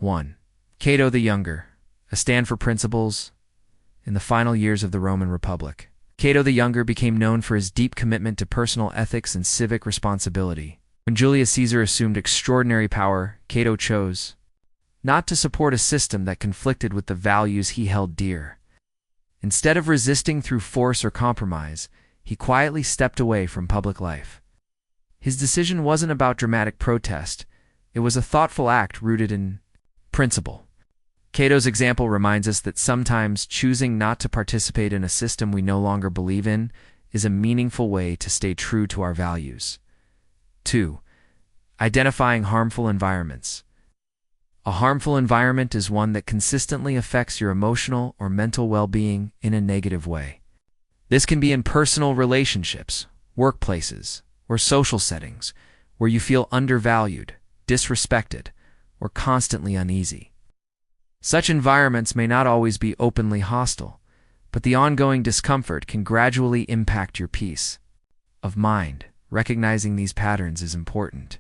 1. Cato the Younger, a stand for principles. In the final years of the Roman Republic, Cato the Younger became known for his deep commitment to personal ethics and civic responsibility. When Julius Caesar assumed extraordinary power, Cato chose not to support a system that conflicted with the values he held dear. Instead of resisting through force or compromise, he quietly stepped away from public life. His decision wasn't about dramatic protest. It was a thoughtful act rooted in principle. Cato's example reminds us that sometimes choosing not to participate in a system we no longer believe in is a meaningful way to stay true to our values. 2. Identifying harmful environments. A harmful environment is one that consistently affects your emotional or mental well-being in a negative way. This can be in personal relationships, workplaces, or social settings where you feel undervalued, disrespected, or constantly uneasy. Such environments may not always be openly hostile, but the ongoing discomfort can gradually impact your peace of mind. Recognizing these patterns is important.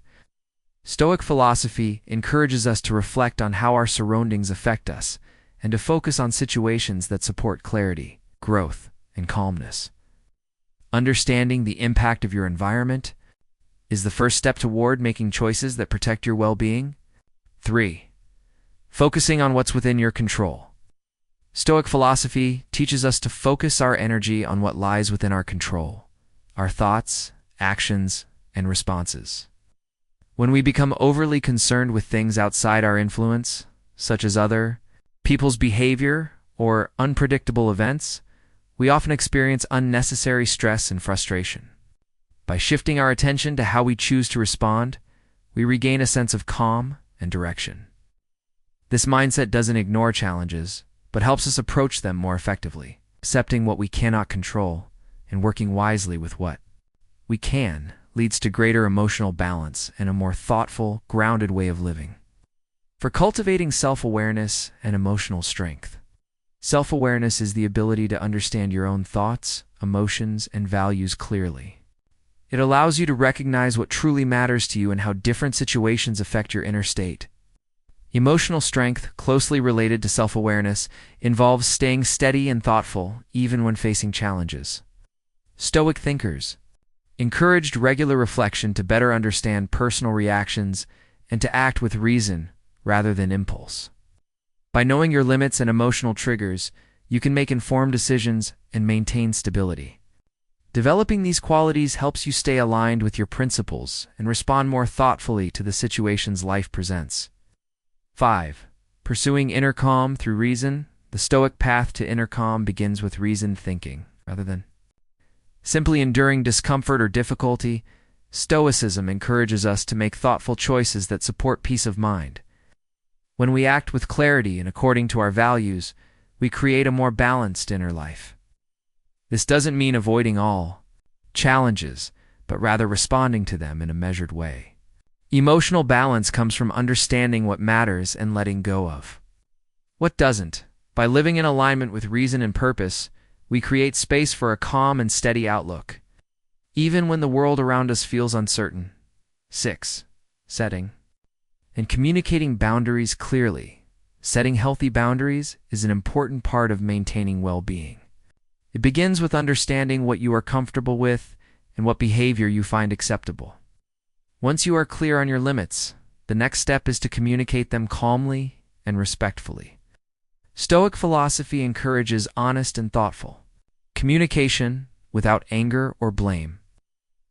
Stoic philosophy encourages us to reflect on how our surroundings affect us and to focus on situations that support clarity, growth, and calmness. Understanding the impact of your environment is the first step toward making choices that protect your well-being. 3. Focusing on what's within your control. Stoic philosophy teaches us to focus our energy on what lies within our control, our thoughts, actions, and responses. When we become overly concerned with things outside our influence, such as other people's behavior or unpredictable events, we often experience unnecessary stress and frustration. By shifting our attention to how we choose to respond, we regain a sense of calm and direction. This mindset doesn't ignore challenges, but helps us approach them more effectively, accepting what we cannot control and working wisely with what we can leads to greater emotional balance and a more thoughtful, grounded way of living. For cultivating self-awareness and emotional strength. Self-awareness is the ability to understand your own thoughts, emotions, and values clearly. It allows you to recognize what truly matters to you and how different situations affect your inner state. Emotional strength, closely related to self-awareness, involves staying steady and thoughtful even when facing challenges. Stoic thinkers encouraged regular reflection to better understand personal reactions and to act with reason rather than impulse. By knowing your limits and emotional triggers, you can make informed decisions and maintain stability. Developing these qualities helps you stay aligned with your principles and respond more thoughtfully to the situations life presents. 5. Pursuing inner calm through reason. The Stoic path to inner calm begins with reasoned thinking, rather than simply enduring discomfort or difficulty. Stoicism encourages us to make thoughtful choices that support peace of mind. When we act with clarity and according to our values, we create a more balanced inner life. This doesn't mean avoiding all challenges, but rather responding to them in a measured way. Emotional balance comes from understanding what matters and letting go of what doesn't. By living in alignment with reason and purpose, we create space for a calm and steady outlook, even when the world around us feels uncertain. 6. Setting and communicating boundaries clearly. Setting healthy boundaries is an important part of maintaining well-being. It begins with understanding what you are comfortable with and what behavior you find acceptable. Once you are clear on your limits, the next step is to communicate them calmly and respectfully. Stoic philosophy encourages honest and thoughtful communication without anger or blame.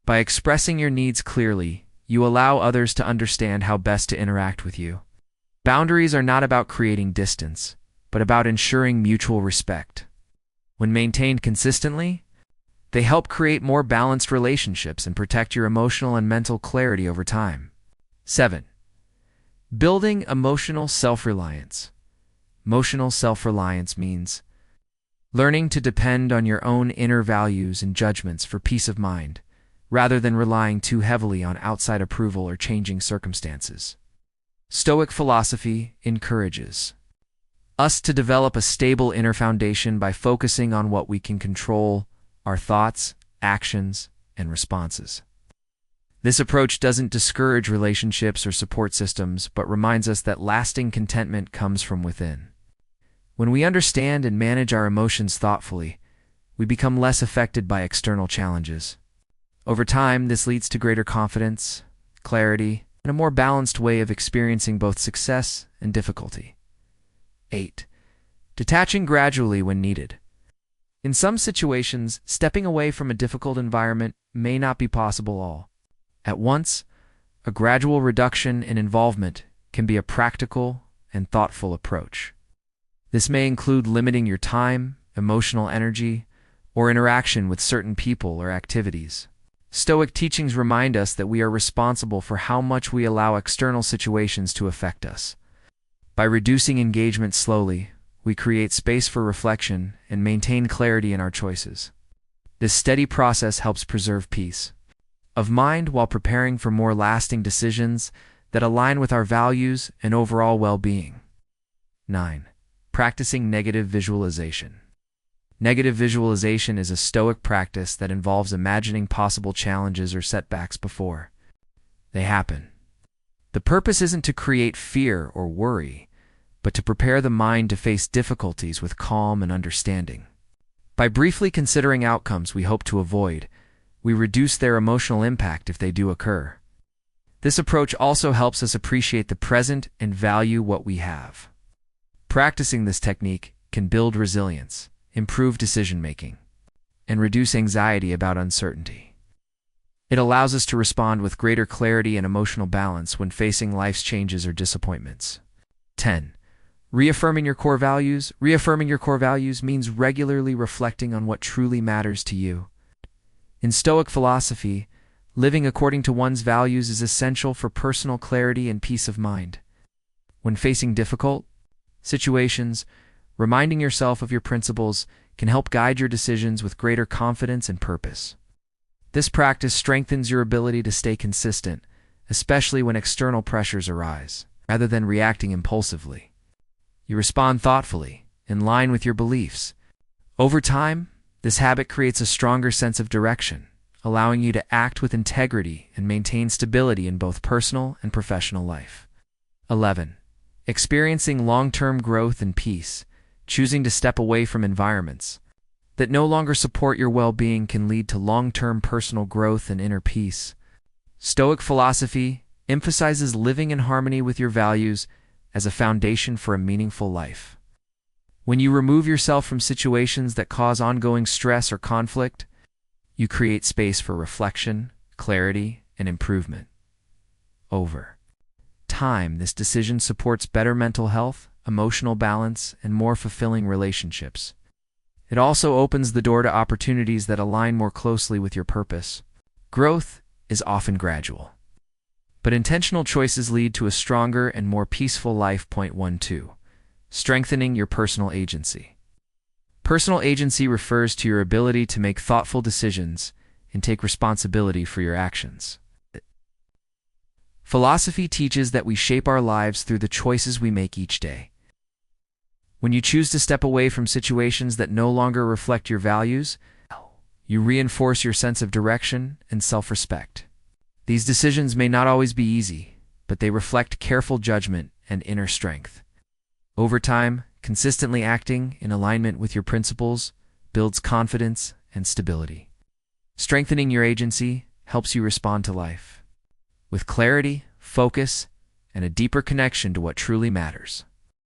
By expressing your needs clearly, you allow others to understand how best to interact with you. Boundaries are not about creating distance, but about ensuring mutual respect. When maintained consistently, they help create more balanced relationships and protect your emotional and mental clarity over time. 7. Building emotional self-reliance. Emotional self-reliance means learning to depend on your own inner values and judgments for peace of mind, rather than relying too heavily on outside approval or changing circumstances. Stoic philosophy encourages us to develop a stable inner foundation by focusing on what we can control, our thoughts, actions, and responses. This approach doesn't discourage relationships or support systems, but reminds us that lasting contentment comes from within. When we understand and manage our emotions thoughtfully, we become less affected by external challenges. Over time, this leads to greater confidence, clarity, and a more balanced way of experiencing both success and difficulty. 8. Detaching gradually when needed. In some situations, stepping away from a difficult environment may not be possible all at once. A gradual reduction in involvement can be a practical and thoughtful approach. This may include limiting your time, emotional energy, or interaction with certain people or activities. Stoic teachings remind us that we are responsible for how much we allow external situations to affect us. By reducing engagement slowly, we create space for reflection and maintain clarity in our choices. This steady process helps preserve peace of mind while preparing for more lasting decisions that align with our values and overall well-being. 9. Practicing negative visualization. Negative visualization is a Stoic practice that involves imagining possible challenges or setbacks before they happen. The purpose isn't to create fear or worry, but to prepare the mind to face difficulties with calm and understanding. By briefly considering outcomes we hope to avoid, we reduce their emotional impact if they do occur. This approach also helps us appreciate the present and value what we have. Practicing this technique can build resilience, improve decision-making, and reduce anxiety about uncertainty. It allows us to respond with greater clarity and emotional balance when facing life's changes or disappointments. 10. Reaffirming your core values. Reaffirming your core values means regularly reflecting on what truly matters to you. In Stoic philosophy, living according to one's values is essential for personal clarity and peace of mind. When facing difficult situations, reminding yourself of your principles can help guide your decisions with greater confidence and purpose. This practice strengthens your ability to stay consistent, especially when external pressures arise. Rather than reacting impulsively, you respond thoughtfully, in line with your beliefs. Over time, this habit creates a stronger sense of direction, allowing you to act with integrity and maintain stability in both personal and professional life. 11. Experiencing long-term growth and peace. Choosing to step away from environments that no longer support your well-being can lead to long-term personal growth and inner peace. Stoic philosophy emphasizes living in harmony with your values as a foundation for a meaningful life. When you remove yourself from situations that cause ongoing stress or conflict, you create space for reflection, clarity, and improvement. Over time, this decision supports better mental health, emotional balance, and more fulfilling relationships. It also opens the door to opportunities that align more closely with your purpose. Growth is often gradual, but intentional choices lead to a stronger and more peaceful life. 12. Strengthening your personal agency. Personal agency refers to your ability to make thoughtful decisions and take responsibility for your actions. Philosophy teaches that we shape our lives through the choices we make each day. When you choose to step away from situations that no longer reflect your values, you reinforce your sense of direction and self-respect. These decisions may not always be easy, but they reflect careful judgment and inner strength. Over time, consistently acting in alignment with your principles builds confidence and stability. Strengthening your agency helps you respond to life with clarity, focus, and a deeper connection to what truly matters.